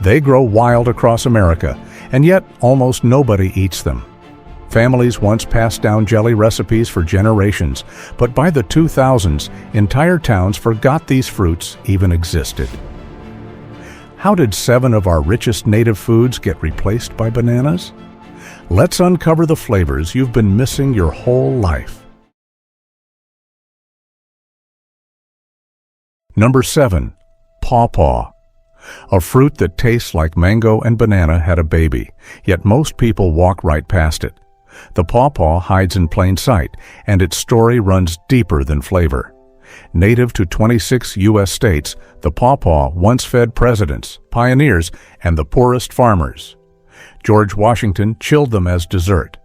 They grow wild across America, and yet almost nobody eats them. Families once passed down jelly recipes for generations, but by the 2000s, entire towns forgot these fruits even existed. How did 7 of our richest native foods get replaced by bananas? Let's uncover the flavors you've been missing your whole life. Number 7. Pawpaw. A fruit that tastes like mango and banana had a baby, yet most people walk right past it. The pawpaw hides in plain sight, and its story runs deeper than flavor. Native to 26 U.S. states, the pawpaw once fed presidents, pioneers, and the poorest farmers. George Washington chilled them as dessert.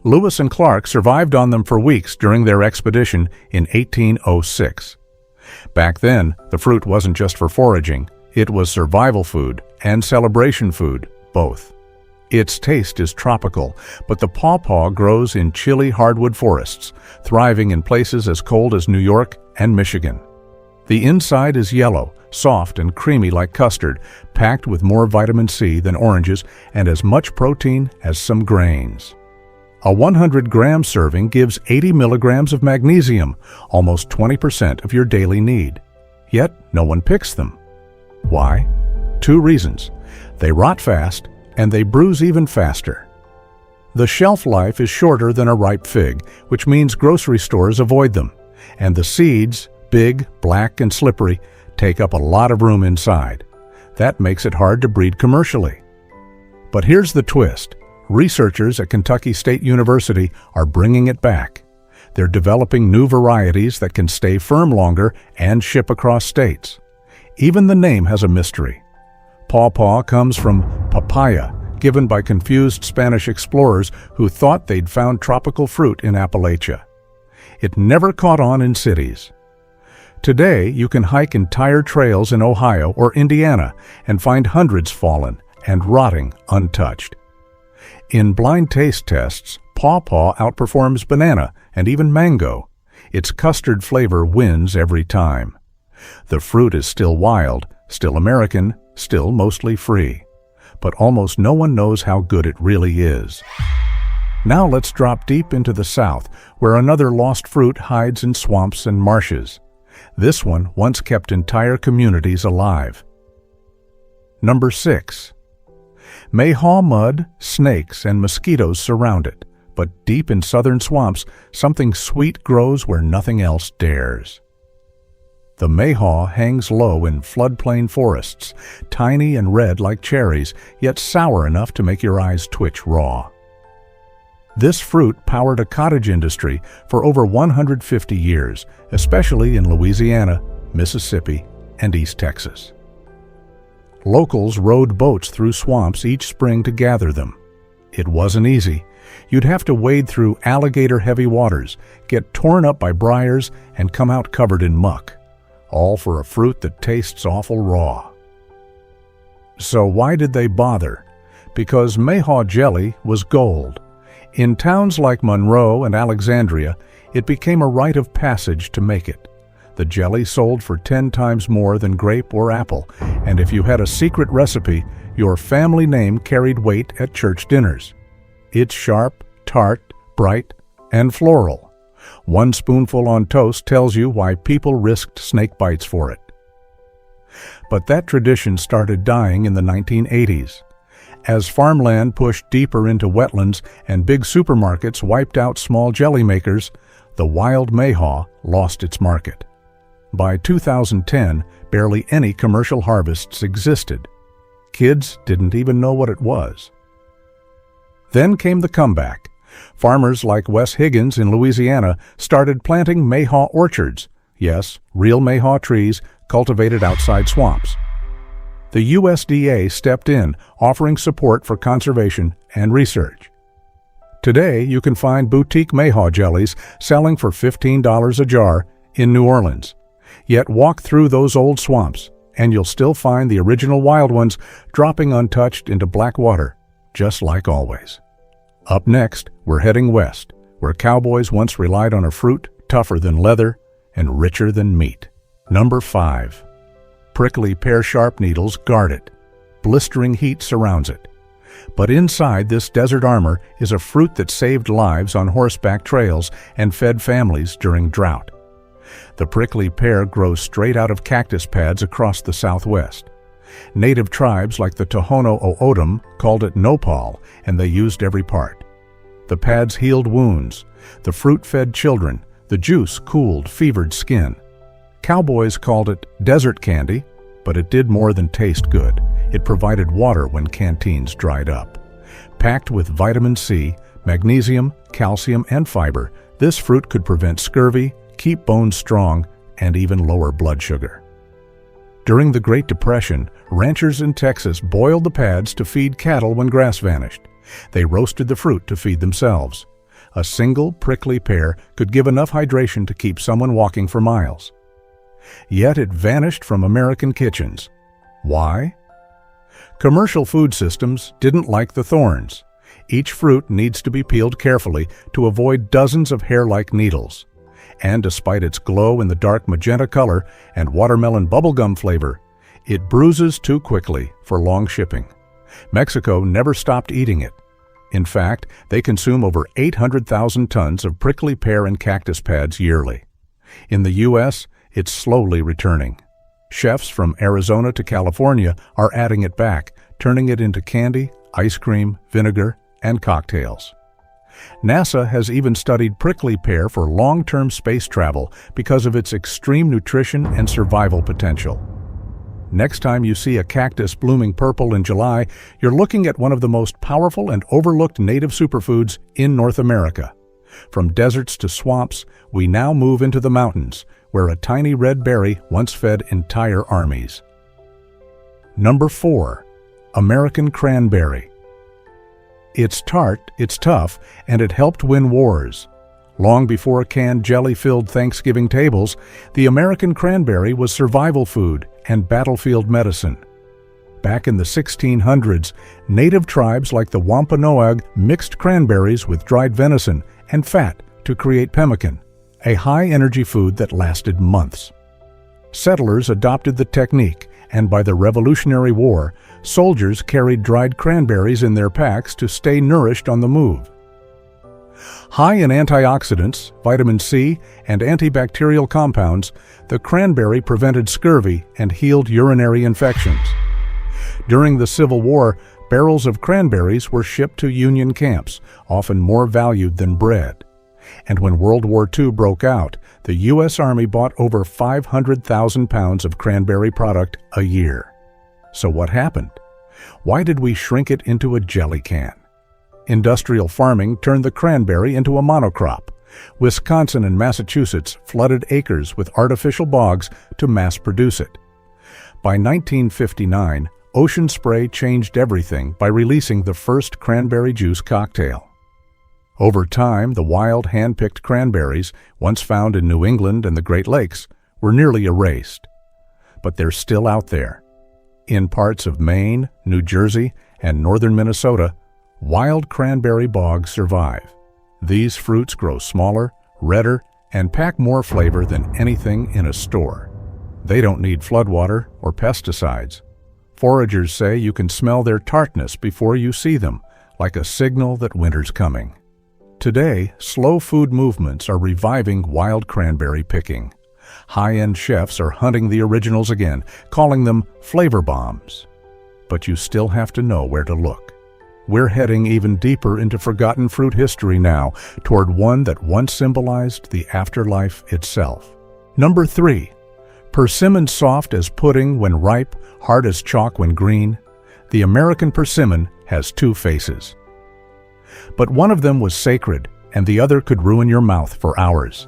Lewis and Clark survived on them for weeks during their expedition in 1806. Back then, the fruit wasn't just for foraging. It was survival food and celebration food, both. Its taste is tropical, but the pawpaw grows in chilly hardwood forests, thriving in places as cold as New York and Michigan. The inside is yellow, soft and creamy like custard, packed with more vitamin C than oranges and as much protein as some grains. A 100-gram serving gives 80 milligrams of magnesium, almost 20% of your daily need. Yet no one picks them. Why? 2 reasons. They rot fast, and they bruise even faster. The shelf life is shorter than a ripe fig, which means grocery stores avoid them, and the seeds, big, black, and slippery, take up a lot of room inside. That makes it hard to breed commercially. But here's the twist. Researchers at Kentucky State University are bringing it back. They're developing new varieties that can stay firm longer and ship across states. Even the name has a mystery. Pawpaw comes from papaya, given by confused Spanish explorers who thought they'd found tropical fruit in Appalachia. It never caught on in cities. Today, you can hike entire trails in Ohio or Indiana and find hundreds fallen and rotting untouched. In blind taste tests, pawpaw outperforms banana and even mango. Its custard flavor wins every time. The fruit is still wild, still American, still mostly free. But almost no one knows how good it really is. Now let's drop deep into the South, where another lost fruit hides in swamps and marshes. This one once kept entire communities alive. Number 6. Mayhaw mud, snakes, and mosquitoes surround it, but deep in southern swamps, something sweet grows where nothing else dares. The mayhaw hangs low in floodplain forests, tiny and red like cherries, yet sour enough to make your eyes twitch raw. This fruit powered a cottage industry for over 150 years, especially in Louisiana, Mississippi, and East Texas. Locals rowed boats through swamps each spring to gather them. It wasn't easy. You'd have to wade through alligator-heavy waters, get torn up by briars, and come out covered in muck. All for a fruit that tastes awful raw. So why did they bother? Because mayhaw jelly was gold. In towns like Monroe and Alexandria, it became a rite of passage to make it. The jelly sold for 10 times more than grape or apple, and if you had a secret recipe, your family name carried weight at church dinners. It's sharp, tart, bright, and floral. 1 spoonful on toast tells you why people risked snake bites for it. But that tradition started dying in the 1980s. As farmland pushed deeper into wetlands and big supermarkets wiped out small jelly makers, the wild mayhaw lost its market. By 2010, barely any commercial harvests existed. Kids didn't even know what it was. Then came the comeback. Farmers like Wes Higgins in Louisiana started planting mayhaw orchards. Yes, real mayhaw trees cultivated outside swamps. The USDA stepped in, offering support for conservation and research. Today, you can find boutique mayhaw jellies selling for $15 a jar in New Orleans. Yet walk through those old swamps, and you'll still find the original wild ones dropping untouched into black water, just like always. Up next, we're heading west, where cowboys once relied on a fruit tougher than leather and richer than meat. Number 5. Prickly pear-sharp needles guard it. blistering heat surrounds it. But inside this desert armor is a fruit that saved lives on horseback trails and fed families during drought. The prickly pear grows straight out of cactus pads across the Southwest. Native tribes like the Tohono O'odham called it nopal, and they used every part. The pads healed wounds, the fruit fed children, the juice cooled fevered skin. Cowboys called it desert candy, but it did more than taste good. It provided water when canteens dried up. Packed with vitamin C, magnesium, calcium, and fiber, this fruit could prevent scurvy, keep bones strong, and even lower blood sugar. During the Great Depression, ranchers in Texas boiled the pads to feed cattle when grass vanished. They roasted the fruit to feed themselves. A single prickly pear could give enough hydration to keep someone walking for miles. Yet it vanished from American kitchens. Why? Commercial food systems didn't like the thorns. Each fruit needs to be peeled carefully to avoid dozens of hair-like needles. And despite its glow in the dark magenta color and watermelon bubblegum flavor, it bruises too quickly for long shipping. Mexico never stopped eating it. In fact, they consume over 800,000 tons of prickly pear and cactus pads yearly. In the U.S., it's slowly returning. Chefs from Arizona to California are adding it back, turning it into candy, ice cream, vinegar, and cocktails. NASA has even studied prickly pear for long-term space travel because of its extreme nutrition and survival potential. Next time you see a cactus blooming purple in July, you're looking at one of the most powerful and overlooked native superfoods in North America. From deserts to swamps, we now move into the mountains, where a tiny red berry once fed entire armies. Number 4. American cranberry. It's tart, it's tough, and it helped win wars. Long before canned jelly filled Thanksgiving tables, the American cranberry was survival food and battlefield medicine. Back in the 1600s, native tribes like the Wampanoag mixed cranberries with dried venison and fat to create pemmican, a high-energy food that lasted months. Settlers adopted the technique, and by the Revolutionary War, soldiers carried dried cranberries in their packs to stay nourished on the move. High in antioxidants, vitamin C, and antibacterial compounds, the cranberry prevented scurvy and healed urinary infections. During the Civil War, barrels of cranberries were shipped to Union camps, often more valued than bread. And when World War II broke out, the U.S. Army bought over 500,000 pounds of cranberry product a year. So what happened? Why did we shrink it into a jelly can? Industrial farming turned the cranberry into a monocrop. Wisconsin and Massachusetts flooded acres with artificial bogs to mass produce it. By 1959, Ocean Spray changed everything by releasing the first cranberry juice cocktail. Over time, the wild hand-picked cranberries, once found in New England and the Great Lakes, were nearly erased. But they're still out there. In parts of Maine, New Jersey, and northern Minnesota, wild cranberry bogs survive. These fruits grow smaller, redder, and pack more flavor than anything in a store. They don't need floodwater or pesticides. Foragers say you can smell their tartness before you see them, like a signal that winter's coming. Today, slow food movements are reviving wild cranberry picking. High-end chefs are hunting the originals again, calling them flavor bombs. But you still have to know where to look. We're heading even deeper into forgotten fruit history now, toward one that once symbolized the afterlife itself. Number 3. Persimmon soft as pudding when ripe, hard as chalk when green. The American persimmon has two faces. But one of them was sacred, and the other could ruin your mouth for hours.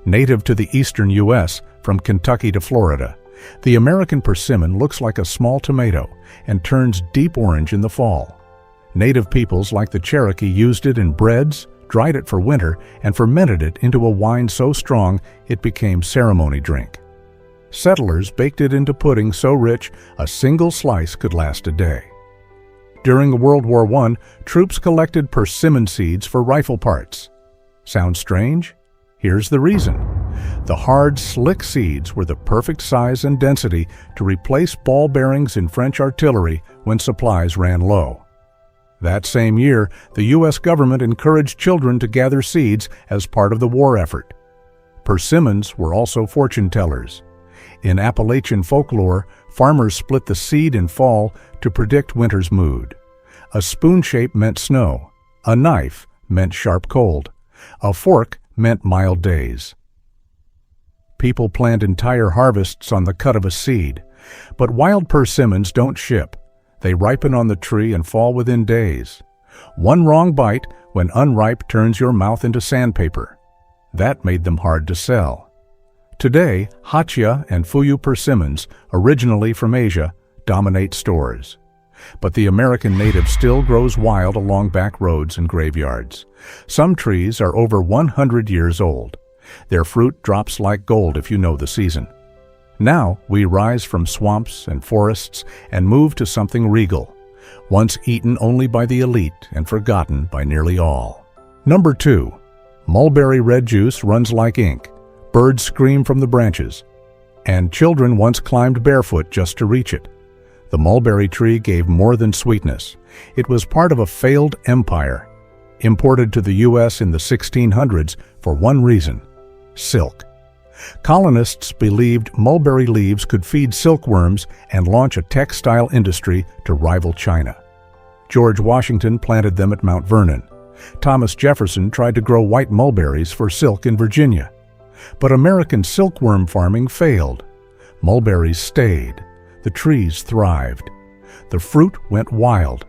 Native to the eastern U.S., from Kentucky to Florida, the American persimmon looks like a small tomato and turns deep orange in the fall. Native peoples like the Cherokee used it in breads, dried it for winter, and fermented it into a wine so strong it became ceremony drink. Settlers baked it into pudding so rich a single slice could last a day. During World War I, troops collected persimmon seeds for rifle parts. Sounds strange? Here's the reason. The hard, slick seeds were the perfect size and density to replace ball bearings in French artillery when supplies ran low. That same year, the U.S. government encouraged children to gather seeds as part of the war effort. Persimmons were also fortune tellers. In Appalachian folklore, farmers split the seed in fall to predict winter's mood. A spoon shape meant snow. A knife meant sharp cold. A fork meant mild days. People planned entire harvests on the cut of a seed. But wild persimmons don't ship. They ripen on the tree and fall within days. One wrong bite, when unripe, turns your mouth into sandpaper. That made them hard to sell. Today, Hatia and Fuyu persimmons, originally from Asia, dominate stores. But the American native still grows wild along back roads and graveyards. Some trees are over 100 years old. Their fruit drops like gold if you know the season. Now we rise from swamps and forests and move to something regal, once eaten only by the elite and forgotten by nearly all. Number 2. Mulberry red juice runs like ink. Birds scream from the branches. And children once climbed barefoot just to reach it. The mulberry tree gave more than sweetness. It was part of a failed empire, imported to the U.S. in the 1600s for one reason: silk. Colonists believed mulberry leaves could feed silkworms and launch a textile industry to rival China. George Washington planted them at Mount Vernon. Thomas Jefferson tried to grow white mulberries for silk in Virginia. But American silkworm farming failed. Mulberries stayed. The trees thrived. The fruit went wild.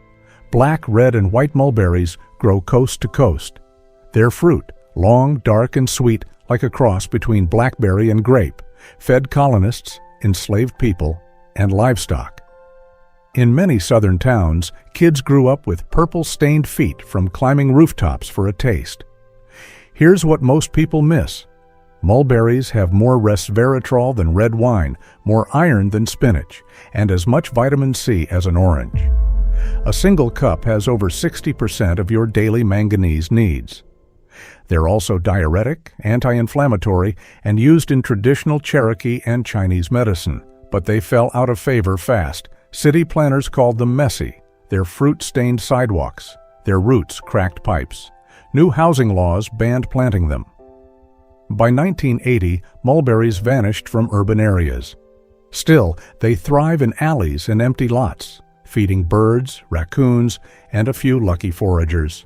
Black, red, and white mulberries grow coast to coast. Their fruit, long, dark, and sweet, like a cross between blackberry and grape, fed colonists, enslaved people, and livestock. In many southern towns, kids grew up with purple-stained feet from climbing rooftops for a taste. Here's what most people miss. Mulberries have more resveratrol than red wine, more iron than spinach, and as much vitamin C as an orange. A single cup has over 60% of your daily manganese needs. They're also diuretic, anti-inflammatory, and used in traditional Cherokee and Chinese medicine, but they fell out of favor fast. City planners called them messy. Their fruit stained sidewalks. Their roots cracked pipes. New housing laws banned planting them. By 1980, mulberries vanished from urban areas. Still, they thrive in alleys and empty lots, feeding birds, raccoons, and a few lucky foragers.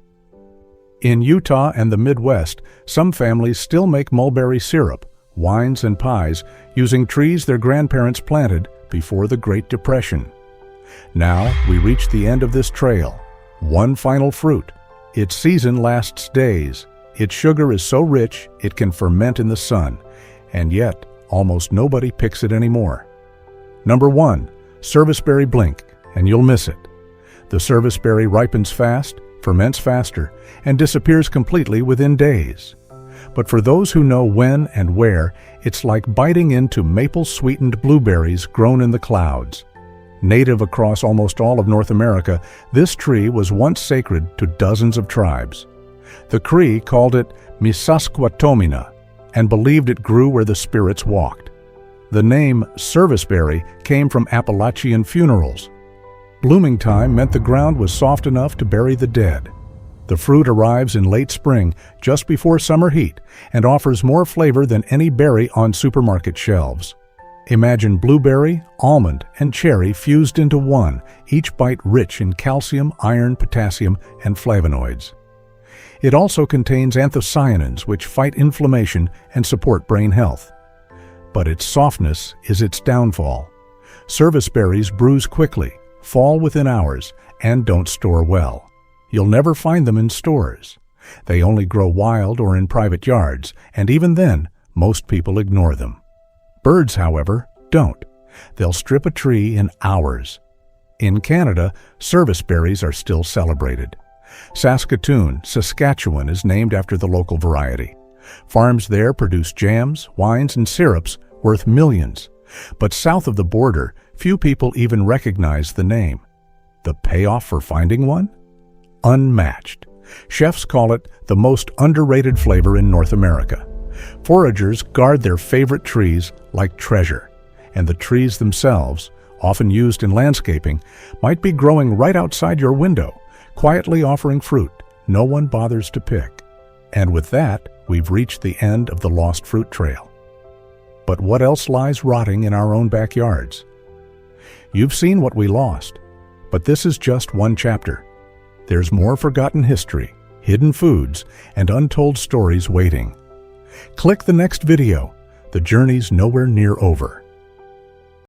In Utah and the Midwest, some families still make mulberry syrup, wines, and pies using trees their grandparents planted before the Great Depression. Now we reach the end of this trail. One final fruit. Its season lasts days. Its sugar is so rich it can ferment in the sun, and yet almost nobody picks it anymore. Number 1. Serviceberry blink, and you'll miss it. The serviceberry ripens fast, ferments faster, and disappears completely within days. But for those who know when and where, it's like biting into maple-sweetened blueberries grown in the clouds. Native across almost all of North America, this tree was once sacred to dozens of tribes. The Cree called it Misasquatomina and believed it grew where the spirits walked. The name serviceberry came from Appalachian funerals. Blooming time meant the ground was soft enough to bury the dead. The fruit arrives in late spring, just before summer heat, and offers more flavor than any berry on supermarket shelves. Imagine blueberry, almond, and cherry fused into one, each bite rich in calcium, iron, potassium, and flavonoids. It also contains anthocyanins, which fight inflammation and support brain health. But its softness is its downfall. Serviceberries bruise quickly, fall within hours, and don't store well. You'll never find them in stores. They only grow wild or in private yards, and even then, most people ignore them. Birds, however, don't. They'll strip a tree in hours. In Canada, serviceberries are still celebrated. Saskatoon, Saskatchewan is named after the local variety. Farms there produce jams, wines, and syrups worth millions. But south of the border, few people even recognize the name. The payoff for finding one? Unmatched. Chefs call it the most underrated flavor in North America. Foragers guard their favorite trees like treasure, and the trees themselves, often used in landscaping, might be growing right outside your window, quietly offering fruit no one bothers to pick. And with that, we've reached the end of the lost fruit trail. But what else lies rotting in our own backyards? You've seen what we lost, but this is just one chapter. There's more forgotten history, hidden foods, and untold stories waiting. Click the next video. The journey's nowhere near over.